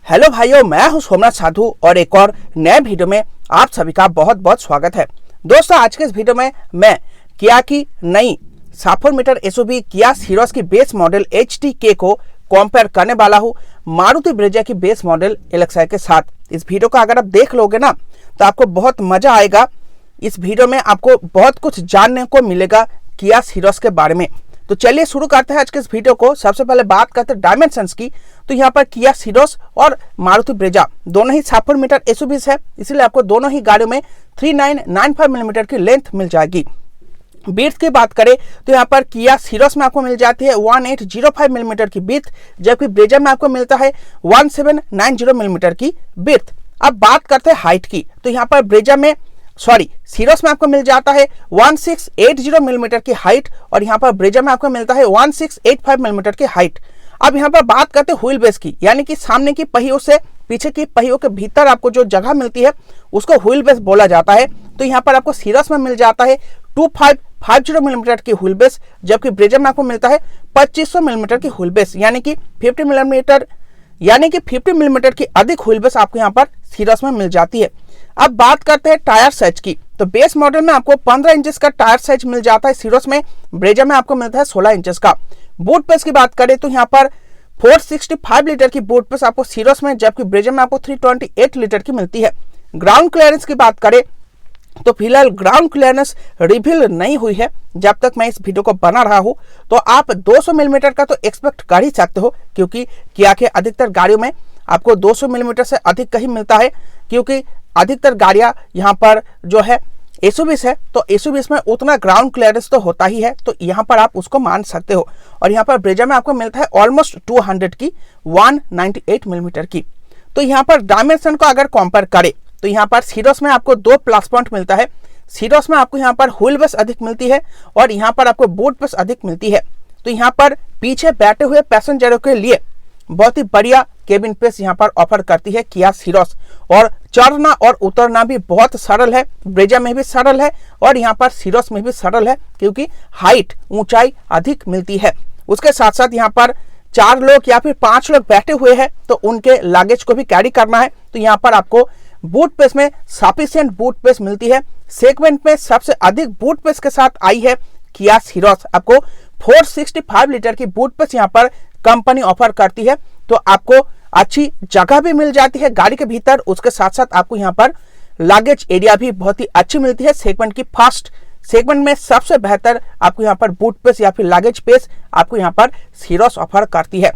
Hello भाइयों, मैं हूं सोमनाथ साधु और एक और नए वीडियो में आप सभी का बहुत बहुत स्वागत है। दोस्तों, आज के इस वीडियो में मैं किया की नई 700 मीटर एसयूवी किया सीरोस की बेस मॉडल HTK को कंपेयर करने वाला हूं मारुति ब्रेजा की बेस मॉडल LXi के साथ। इस वीडियो को अगर आप देख लोगे ना तो आपको बहुत मजा आएगा। इस वीडियो में आपको बहुत कुछ जानने को मिलेगा किया सीरोस के बारे में। तो चलिए शुरू करते हैं आज के इस वीडियो को। सबसे पहले बात करते हैं डायमेंशंस की। तो यहाँ पर किया सीरोस और मारुति ब्रेजा दोनों ही 700 मीटर एसयूवीज है, इसलिए आपको दोनों ही गाड़ियों में 3995 मिलीमीटर की लेंथ मिल जाएगी। बीट्स की बात करें तो यहाँ पर किया सीरोस में आपको मिल जाती है 1805 मिलीमीटर की बीट, जबकि ब्रेजा में आपको मिलता है 1790 मिलीमीटर की बीट। अब बात करते हैं हाइट की। तो यहाँ पर सीरोस में आपको मिल जाता है 1680 मिलीमीटर की हाइट और यहाँ पर ब्रेजा में आपको मिलता है 1685 मिलीमीटर की हाइट। अब यहाँ पर बात करते हैं व्हील बेस की, यानी कि सामने की पहियों से पीछे की पहियों के भीतर आपको जो जगह मिलती है उसको व्हील बेस बोला जाता है। तो यहाँ पर आपको सीरोस में मिल जाता है 2550 मिलीमीटर की व्हील बेस, जबकि ब्रेजा में आपको मिलता है 2500 मिलीमीटर की व्हील बेस, यानी कि 50 मिलीमीटर की अधिक व्हील बेस आपको यहाँ पर सीरोस में मिल जाती है। अब बात करते हैं टायर साइज की। तो बेस मॉडल में आपको 15 इंचेस का टायर साइज मिल जाता है सीरोस में, ब्रेजा में आपको मिलता है 16 इंचेस का। बूट स्पेस की बात करें तो यहाँ पर 465 लीटर की बूट स्पेस आपको सीरोस में, जबकि ब्रेजा में आपको 328 लीटर की मिलती है। ग्राउंड क्लियरेंस की बात करें तो फिलहाल ग्राउंड क्लियरेंस रिवील नहीं हुई है जब तक मैं इस वीडियो को बना रहा हूं। तो आप 200 मिलीमीटर का तो एक्सपेक्ट कर ही सकते हो, क्योंकि किया के अधिकतर गाड़ियों में आपको 200 मिलीमीटर से अधिक कहीं मिलता है, क्योंकि अधिकतर गाड़ियां यहाँ पर जो है एसयूवीज है, तो एसयूवीज में उतना ग्राउंड क्लियरेंस तो होता ही है, तो यहाँ पर आप उसको मान सकते हो। और यहाँ पर ब्रेजा में आपको मिलता है ऑलमोस्ट 200 की 198 मिलीमीटर की। तो यहाँ पर डायमेंशन को अगर कंपेयर करें तो यहाँ पर सीरोस में आपको 2 प्लस पॉइंट मिलता है। सीरोस में आपको यहाँ पर व्हील बेस अधिक मिलती है और यहाँ पर आपको बूट बेस अधिक मिलती है। तो यहाँ पर पीछे बैठे हुए पैसेंजरों के लिए बहुत ही बढ़िया केबिन स्पेस यहाँ पर ऑफर करती है किया सीरोस, और चढ़ना और उतरना भी बहुत सरल है। ब्रेजा में भी सरल है और यहाँ पर सीरोस में भी सरल है, क्योंकि हाइट ऊंचाई अधिक मिलती है। उसके साथ साथ यहाँ पर 4 लोग या फिर 5 लोग बैठे हुए हैं तो उनके लगेज को भी कैरी करना है, तो यहाँ पर आपको बूट स्पेस में सफिशिएंट बूट स्पेस मिलती है। सेगमेंट में सबसे अधिक बूट स्पेस के साथ आई है किया सीरोस। आपको 465 लीटर की बूट स्पेस यहाँ पर कंपनी ऑफर करती है, तो आपको अच्छी जगह भी मिल जाती है गाड़ी के भीतर। उसके साथ साथ आपको यहाँ पर लगेज एरिया भी बहुत ही अच्छी मिलती है। सेगमेंट की फर्स्ट सेगमेंट में सबसे बेहतर आपको यहाँ पर बूट स्पेस या फिर लगेज स्पेस आपको यहाँ पर सीरोस ऑफर करती है,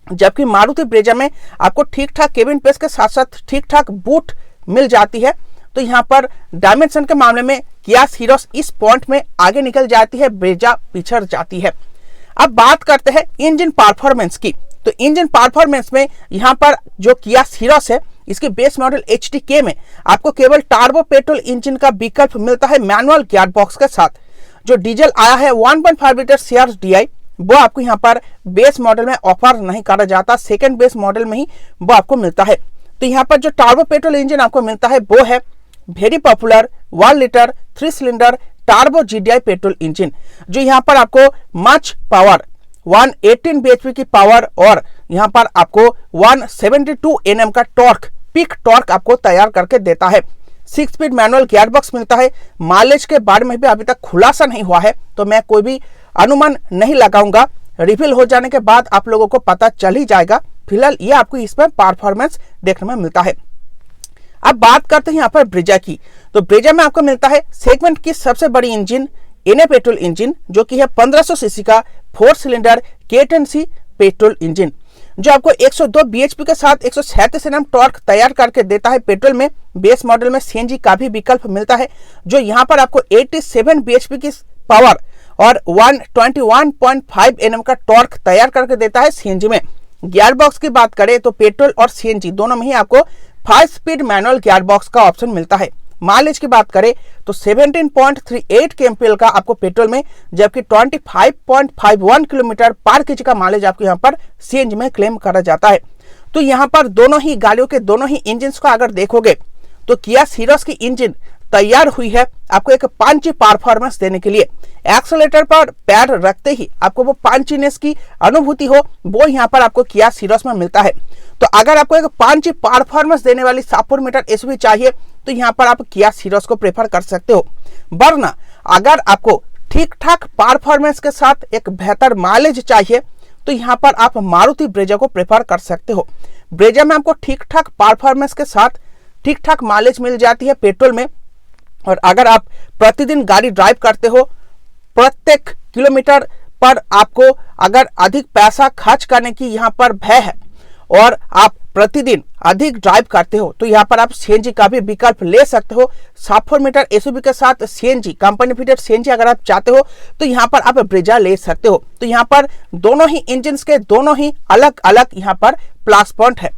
जबकि मारुति ब्रेजा में आपको ठीक ठाक केबिन स्पेस के साथ साथ ठीक ठाक बूट मिल जाती है। तो यहाँ पर डायमेंशन के मामले में किया सीरोस इस पॉइंट में आगे निकल जाती है, ब्रेजा पिछड़ जाती है। अब बात करते हैं इंजन परफॉर्मेंस की। तो इंजन परफॉर्मेंस में यहाँ पर जो किया सीरोस है इसके बेस मॉडल HTK में आपको केवल टर्बो पेट्रोल इंजन का विकल्प मिलता है मैनुअल गियर बॉक्स के साथ। जो डीजल आया है 1.5 लीटर CRS DI वो आपको यहाँ पर बेस मॉडल में ऑफर नहीं करा जाता, सेकंड बेस मॉडल में ही वो आपको मिलता है। तो यहाँ पर जो टर्बो पेट्रोल इंजन आपको मिलता है वो है very popular 1 litre 3 cylinder turbo GDI petrol engine, जो यहाँ पर आपको मच पावर 118 bhp की पावर और यहाँ पर आपको 172 Nm का टॉर्क पीक टॉर्क आपको तैयार करके देता है। 6 स्पीड मैनुअल गियर बॉक्स मिलता है। माइलेज के बारे में भी अभी तक खुलासा नहीं हुआ है, तो मैं कोई भी अनुमान नहीं लगाऊंगा। रिवील हो जाने के बाद आप लोगों को पता चल ही जाएगा। फिलहाल ये आपको इसमें परफॉर्मेंस देखने में मिलता है। अब बात करते हैं यहाँ पर ब्रेजा की। तो ब्रेजा में आपको मिलता है सेगमेंट की सबसे बड़ी इंजन NA पेट्रोल इंजन, जो कि है 1500 सीसी का 4 सिलेंडर K10C पेट्रोल इंजन, जो आपको 102 bhp के साथ 137 Nm टॉर्क तैयार करके देता है। पेट्रोल में बेस मॉडल में CNG का भी विकल्प मिलता है, जो यहाँ पर आपको 87 bhp की पावर और 121.5 Nm का टॉर्क तैयार करके देता है CNG में। गियर बॉक्स की बात करें तो पेट्रोल और CNG दोनों में ही आपको 5 स्पीड मैनुअल गियर बॉक्स का ऑप्शन मिलता है। माइलेज की बात करें तो 17.38 kmpl का आपको पेट्रोल में, जबकि 25.51 किलोमीटर पर kg का माइलेज आपको यहाँ पर CNG में क्लेम करा जाता है। तो यहाँ पर दोनों ही गाड़ियों के दोनों ही इंजन को अगर देखोगे तो किया सीरोस की इंजन तैयार हुई है आपको एक पंची परफॉर्मेंस देने के लिए। एक्सेलेरेटर पर पैर रखते ही आपको वो पंचीनेस की अनुभूति हो, वो यहाँ पर आपको किया सीरोस में मिलता है। तो अगर आपको एक 5G परफॉर्मेंस देने वाली 7 मीटर एसयूवी चाहिए तो यहाँ पर आप किया सीरोस को प्रेफर कर सकते हो। वरना अगर आपको ठीक ठाक परफॉर्मेंस के साथ एक बेहतर माइलेज चाहिए तो यहाँ पर आप मारुति ब्रेजा को प्रेफर कर सकते हो। ब्रेजा में आपको ठीक ठाक परफॉर्मेंस के साथ ठीक ठाक माइलेज मिल जाती है पेट्रोल में, और अगर आप प्रतिदिन गाड़ी ड्राइव करते हो, प्रत्येक किलोमीटर पर आपको अगर अधिक पैसा खर्च करने की यहाँ पर भय है और आप प्रतिदिन अधिक ड्राइव करते हो तो यहाँ पर आप सीएनजी का भी विकल्प ले सकते हो। 7 मीटर एसयूवी के साथ सीएनजी, कंपनी फिटेड सीएनजी अगर आप चाहते हो तो यहाँ पर आप ब्रेजा ले सकते हो। तो यहाँ पर दोनों ही इंजन के दोनों ही अलग अलग यहाँ पर प्लस पॉइंट है।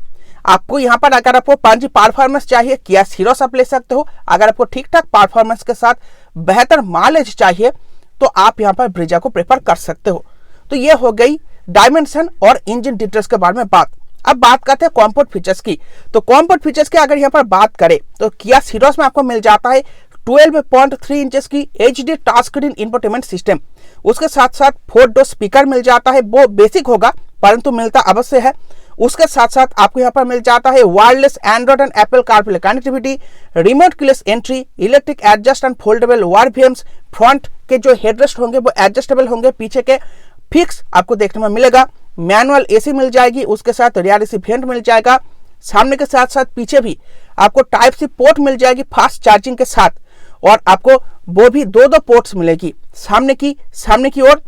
आपको यहाँ पर अगर आपको 5G परफॉर्मेंस चाहिए किया सीरोस आप ले सकते हो। अगर आपको ठीक ठाक परफॉर्मेंस के साथ बेहतर माइलेज चाहिए तो आप यहाँ पर ब्रेजा को प्रेफर कर सकते हो। तो ये हो गई डायमेंशन और इंजन डिटेल्स के बारे में बात। अब बात करते हैं कॉम्फर्ट फीचर्स की। तो कॉम्फर्ट फीचर्स की अगर यहाँ पर बात करें तो किया सीरोस में आपको मिल जाता है 12.3 इंचेस की HD touch screen infotainment system. उसके साथ साथ 4 डोर स्पीकर मिल जाता है, वो बेसिक होगा परंतु मिलता अवश्य है। उसके साथ साथ आपको यहाँ पर मिल जाता है wireless Android and Apple CarPlay connectivity, remote keyless entry, electric adjust and foldable वारबीएम्स, फ्रंट के जो हेडरेस्ट होंगे वो एडजस्टेबल होंगे, पीछे के फिक्स आपको देखने में मिलेगा। मैनुअल एसी मिल जाएगी, उसके साथ रियर एसी वेंट मिल जाएगा। सामने के साथ साथ पीछे भी आपको टाइप सी पोर्ट मिल जाएगी फास्ट चार्जिंग के साथ, और आपको वो भी दो पोर्ट्स मिलेगी, सामने की ओर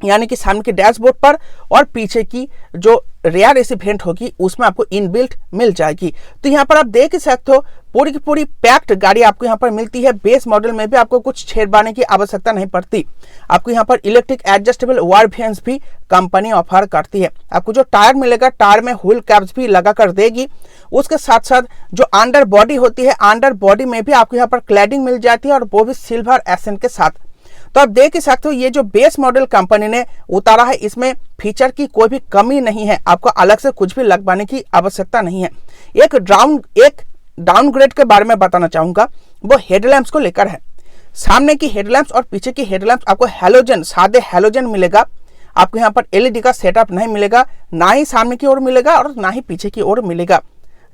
यानी कि सामने के डैशबोर्ड पर, और पीछे की जो रियर एसी वेंट होगी उसमें आपको इनबिल्ट मिल जाएगी। तो यहाँ पर आप देख ही सकते हो पूरी की पूरी पैक्ड गाड़ी आपको यहाँ पर मिलती है। बेस मॉडल में भी आपको कुछ छेड़बाने की आवश्यकता नहीं पड़ती। आपको यहाँ पर इलेक्ट्रिक एडजस्टेबल वारबीएम्स भी कंपनी ऑफर करती है। आपको जो टायर मिलेगा, टायर में व्हील कैप्स भी लगा कर देगी। उसके साथ साथ जो अंडर बॉडी होती है, अंडर बॉडी में भी आपको यहाँ पर क्लैडिंग मिल जाती है, और वो भी सिल्वर एसेंट के साथ। तो आप देख ही सकते हो ये जो बेस मॉडल कंपनी ने उतारा है इसमें फीचर की कोई भी कमी नहीं है। आपको अलग से कुछ भी लगवाने की आवश्यकता नहीं है। एक डाउनग्रेड के बारे में बताना चाहूंगा, वो हेडलैम्प्स को लेकर है। सामने की हेडलैम्प्स और पीछे की हेडलैम्प्स आपको हैलोजन, सादे हैलोजन मिलेगा। आपको यहाँ पर एलईडी का सेटअप नहीं मिलेगा, ना ही सामने की ओर मिलेगा और ना ही पीछे की ओर मिलेगा।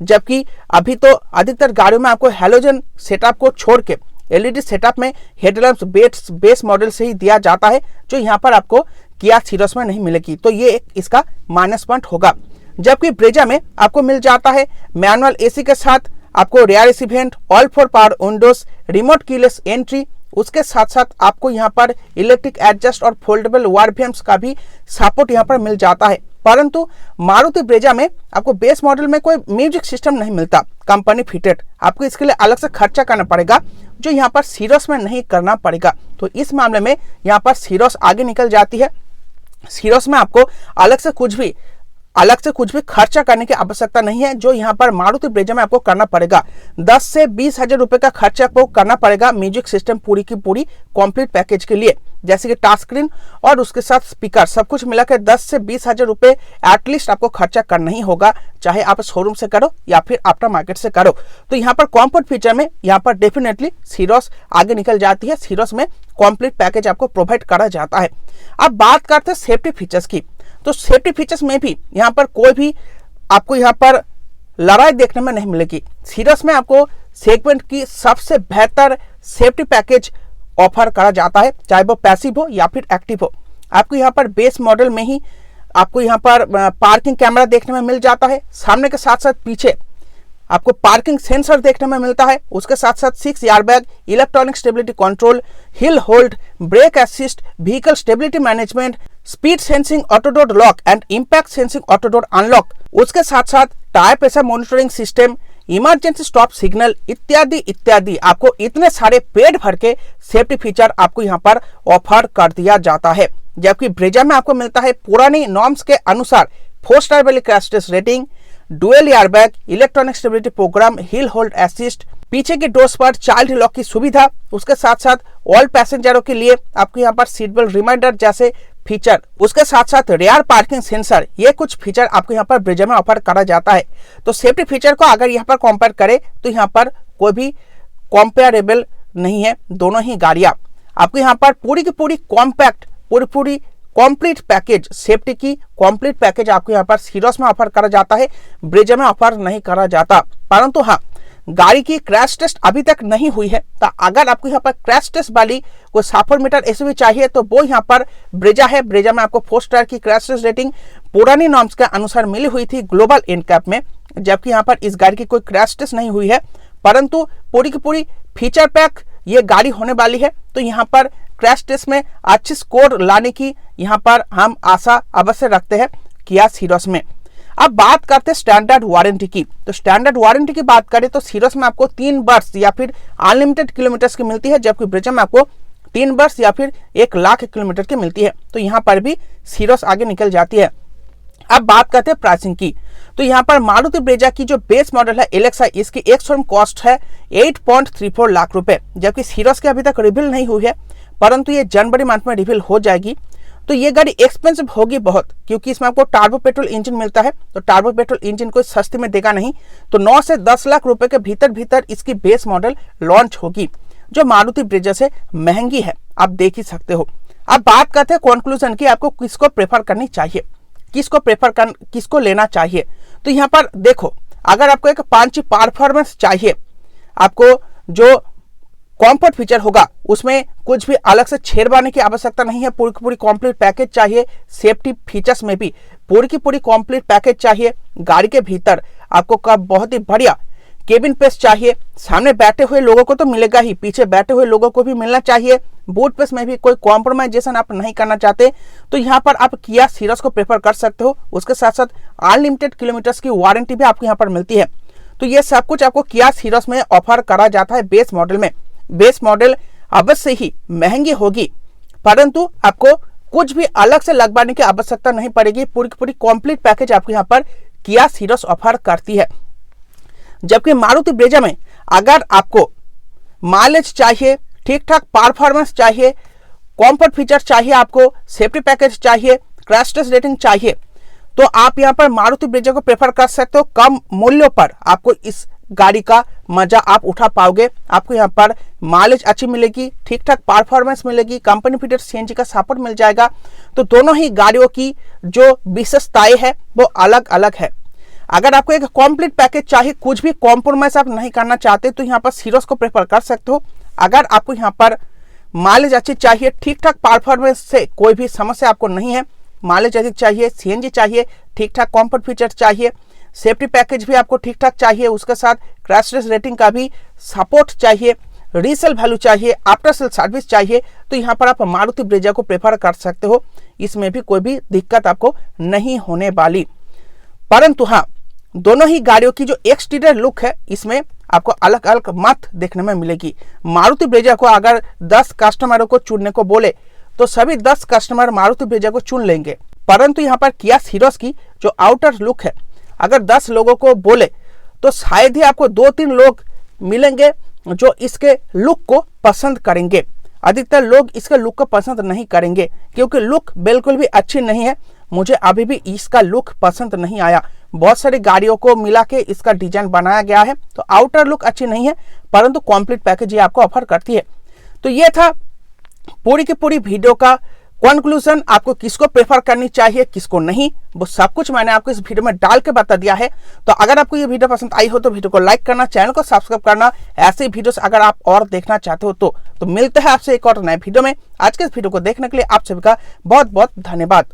जबकि अभी तो अधिकतर गाड़ियों में आपको हैलोजन सेटअप को छोड़ के एलईडी सेटअप में हेडलैम्प्स बेस मॉडल से ही दिया जाता है, जो यहाँ पर आपको किया सीरोस में नहीं मिलेगी। तो ये एक इसका माइनस पॉइंट होगा। जबकि ब्रेजा में आपको मिल जाता है मैनुअल एसी के साथ आपको rear AC vent, all 4 power Windows, remote keyless entry. उसके साथ साथ आपको यहाँ पर इलेक्ट्रिक एडजस्ट और फोल्डेबल वारबीएम्स का भी सपोर्ट यहाँ पर मिल जाता है। परंतु मारुति ब्रेजा में आपको बेस मॉडल में कोई म्यूजिक सिस्टम नहीं मिलता कंपनी फिटेड। आपको इसके लिए अलग से खर्चा करना पड़ेगा, जो यहाँ पर सीरोस में नहीं करना पड़ेगा। तो इस मामले में यहाँ पर सीरोस आगे निकल जाती है। सीरोस में आपको अलग से कुछ भी खर्चा करने की आवश्यकता नहीं है, जो यहाँ पर मारुति ब्रेजा में आपको करना पड़ेगा। 10 से 20 हजार रुपए का खर्चा आपको करना पड़ेगा म्यूजिक सिस्टम पूरी की पूरी कंप्लीट पैकेज के लिए, जैसे कि टच स्क्रीन और उसके साथ स्पीकर सब कुछ मिलाकर 10 से 20 हजार रुपए एटलीस्ट आपको खर्चा करना ही होगा, चाहे आप शोरूम से करो या फिर आफ्टर मार्केट से करो। तो यहाँ पर कॉम्फर्ट फीचर में यहाँ पर डेफिनेटली सीरोस आगे निकल जाती है। सीरोस में कंप्लीट पैकेज आपको प्रोवाइड करा जाता है। अब बात करते हैं सेफ्टी फीचर्स की। तो सेफ्टी फीचर्स में भी यहाँ पर कोई भी आपको यहाँ पर लड़ाई देखने में नहीं मिलेगी। सीरोस में आपको सेगमेंट की सबसे बेहतर सेफ्टी पैकेज ऑफर करा जाता है, चाहे वो पैसिव हो या फिर एक्टिव हो। आपको यहाँ पर बेस मॉडल में ही आपको यहाँ पर पार्किंग कैमरा देखने में मिल जाता है। सामने के साथ साथ पीछे आपको पार्किंग सेंसर देखने में मिलता है। उसके साथ साथ 6 airbag, electronic stability control, hill hold, brake assist, vehicle stability management, speed sensing auto door lock and impact sensing auto door unlock. उसके साथ साथ tyre pressure monitoring system, emergency stop signal इत्यादि इत्यादि। आपको इतने सारे पेड भर के सेफ्टी फीचर आपको यहाँ पर ऑफर कर दिया जाता है। जबकि ब्रेजा में आपको मिलता है पुरानी नॉर्म्स के अनुसार 4 स्टार वाली crash test rating, dual airbag, electronic stability program, hill hold assist, पीछे के डोर्स पर चाइल्ड लॉक की सुविधा। उसके साथ साथ ऑल पैसेंजरों के लिए आपको यहाँ पर सीट बेल्ट रिमाइंडर जैसे फीचर, उसके साथ साथ रियर पार्किंग सेंसर, ये कुछ फीचर आपको यहाँ पर ब्रेजा में ऑफर करा जाता है। तो सेफ्टी फीचर को अगर यहाँ पर कंपेयर करें तो यहाँ पर कोई भी कंपेरेबल नहीं है। दोनों ही गाड़ियाँ आपको यहाँ पर पूरी की पूरी कॉम्पैक्ट, पूरी कंप्लीट पैकेज, सेफ्टी की कंप्लीट पैकेज आपको यहाँ पर सीरोस में ऑफर करा जाता है, ब्रेजा में ऑफर नहीं करा जाता। परंतु हाँ, गाड़ी की क्रैश टेस्ट अभी तक नहीं हुई है, तो अगर आपको यहाँ पर क्रैश टेस्ट वाली कोई 7 मीटर एसयूवी चाहिए तो वो यहाँ पर ब्रेजा है। ब्रेजा में आपको 4 स्टार की क्रैश टेस्ट रेटिंग पुरानी नॉर्म्स के अनुसार मिली हुई थी ग्लोबल एनकैप में, जबकि यहाँ पर इस गाड़ी की कोई क्रैश टेस्ट नहीं हुई है। परंतु पूरी की पूरी फीचर पैक ये गाड़ी होने वाली है, तो यहाँ पर क्रैश टेस्ट में अच्छी स्कोर लाने की यहाँ पर हम आशा अवश्य रखते हैं किया सीरोस में। अब बात करते हैं स्टैंडर्ड वारंटी की। तो स्टैंडर्ड वारंटी की बात करें तो सीरोस में आपको 3 वर्ष या फिर अनलिमिटेड किलोमीटर्स की मिलती है, जबकि ब्रेजा में आपको 3 वर्ष या फिर 1 लाख किलोमीटर की मिलती है। तो यहाँ पर भी सीरोस आगे निकल जाती है। अब बात करते हैं प्राइसिंग की। तो यहाँ पर मारुति ब्रेजा की जो बेस मॉडल है एलेक्सा, इसकी एक शोरूम कॉस्ट है 8.34 लाख रुपए, जबकि सीरोस की अभी तक रिवील नहीं हुई है, परंतु ये जनवरी मंथ में रिवील हो जाएगी। तो ये गाड़ी एक्सपेंसिव होगी बहुत, क्योंकि इसमें आपको टार्बो पेट्रोल इंजन मिलता है, तो टार्बो पेट्रोल इंजन कोई सस्ते में देगा नहीं। तो 9 से 10 लाख रुपए के भीतर इसकी बेस मॉडल लॉन्च होगी, जो मारुति ब्रेजा से महंगी है, आप देख ही सकते हो। अब बात करते हैं कंक्लूजन की, आपको किसको प्रेफर करनी चाहिए, किसको लेना चाहिए। तो यहाँ पर देखो, अगर आपको एक पंची परफॉर्मेंस चाहिए, आपको जो कंफर्ट फीचर होगा उसमें कुछ भी अलग से छेड़वाने की आवश्यकता नहीं है, पूरी की पूरी कंप्लीट पैकेज चाहिए। सेफ्टी फीचर्स में भी पूरी की पूरी कंप्लीट पैकेज चाहिए। गाड़ी के भीतर आपको का बहुत ही बढ़िया केबिन स्पेस चाहिए, सामने बैठे हुए लोगों को तो मिलेगा ही, पीछे बैठे हुए लोगों को भी मिलना चाहिए। बूट स्पेस में भी कोई कॉम्प्रोमाइजेशन आप नहीं करना चाहते तो यहाँ पर आप किया सीरोस को प्रेफर कर सकते हो। उसके साथ साथ अनलिमिटेड किलोमीटर्स की वारंटी भी आपको यहाँ पर मिलती है। तो ये सब कुछ आपको किया सीरोस में ऑफर करा जाता है बेस मॉडल में। बेस मॉडल अवश्य ही महंगी होगी, परंतु आपको कुछ भी अलग से लगवाने की आवश्यकता नहीं पड़ेगी। पूरी की पूरी कंप्लीट पैकेज आपको यहाँ पर किया सीरोस ऑफर करती है। जबकि मारुति ब्रेजा में अगर आपको माइलेज चाहिए, ठीक ठाक परफॉर्मेंस चाहिए, कंफर्ट फीचर चाहिए, आपको सेफ्टी पैकेज चाहिए, क्रैश टेस्ट रेटिंग चाहिए, तो आप यहाँ पर मारुति ब्रेजा को प्रेफर कर सकते हो। कम मूल्यों पर आपको इस गाड़ी का मजा आप उठा पाओगे। आपको यहाँ पर माइलेज अच्छी मिलेगी, ठीक ठाक परफॉर्मेंस मिलेगी, कंपनी फिटेड सीएनजी का सपोर्ट मिल जाएगा। तो दोनों ही गाड़ियों की जो विशेषताएं है वो अलग अलग है। अगर आपको एक कंप्लीट पैकेज चाहिए, कुछ भी कॉम्प्रोमाइज आप नहीं करना चाहते, तो यहाँ पर सीरोस को प्रेफर कर सकते हो। अगर आपको यहाँ पर माइलेज अच्छी चाहिए, ठीक ठाक परफॉर्मेंस से कोई भी समस्या आपको नहीं है, माइलेज अधिक चाहिए, सीएनजी चाहिए, ठीक ठाक कंफर्ट फीचर चाहिए, सेफ्टी पैकेज भी आपको ठीक ठाक चाहिए, उसके साथ क्रैश टेस्ट रेटिंग का भी सपोर्ट चाहिए, रीसेल वैल्यू चाहिए, आफ्टर सेल सर्विस चाहिए, तो यहाँ पर आप मारुति ब्रेजा को प्रेफर कर सकते हो। इसमें भी कोई भी दिक्कत आपको नहीं होने वाली। परंतु हाँ, दोनों ही गाड़ियों की जो एक्सटीरियर लुक है इसमें आपको अलग अलग मत देखने में मिलेगी। मारुति ब्रेजा को अगर 10 कस्टमरों को चुनने को बोले तो सभी 10 कस्टमर मारुति ब्रेजा को चुन लेंगे, परंतु यहाँ पर किया सीरोस की जो आउटर लुक है, अगर 10 लोगों को बोले तो शायद ही आपको 2-3 लोग मिलेंगे जो इसके लुक को पसंद करेंगे। अधिकतर लोग इसके लुक को पसंद नहीं करेंगे, क्योंकि लुक बिल्कुल भी अच्छी नहीं है। मुझे अभी भी इसका लुक पसंद नहीं आया। बहुत सारी गाड़ियों को मिला के इसका डिजाइन बनाया गया है, तो आउटर लुक अच्छी नहीं है, परंतु कंप्लीट पैकेज ये आपको ऑफर करती है। तो ये था पूरी की पूरी वीडियो का कंक्लूजन। आपको किसको प्रेफर करनी चाहिए, किसको नहीं, वो सब कुछ मैंने आपको इस वीडियो में डाल के बता दिया है। तो अगर आपको ये वीडियो पसंद आई हो तो वीडियो को लाइक करना, चैनल को सब्सक्राइब करना। ऐसे वीडियोस अगर आप और देखना चाहते हो तो मिलते हैं आपसे एक और नए वीडियो में। आज के इस वीडियो को देखने के लिए आप सभी का बहुत बहुत धन्यवाद।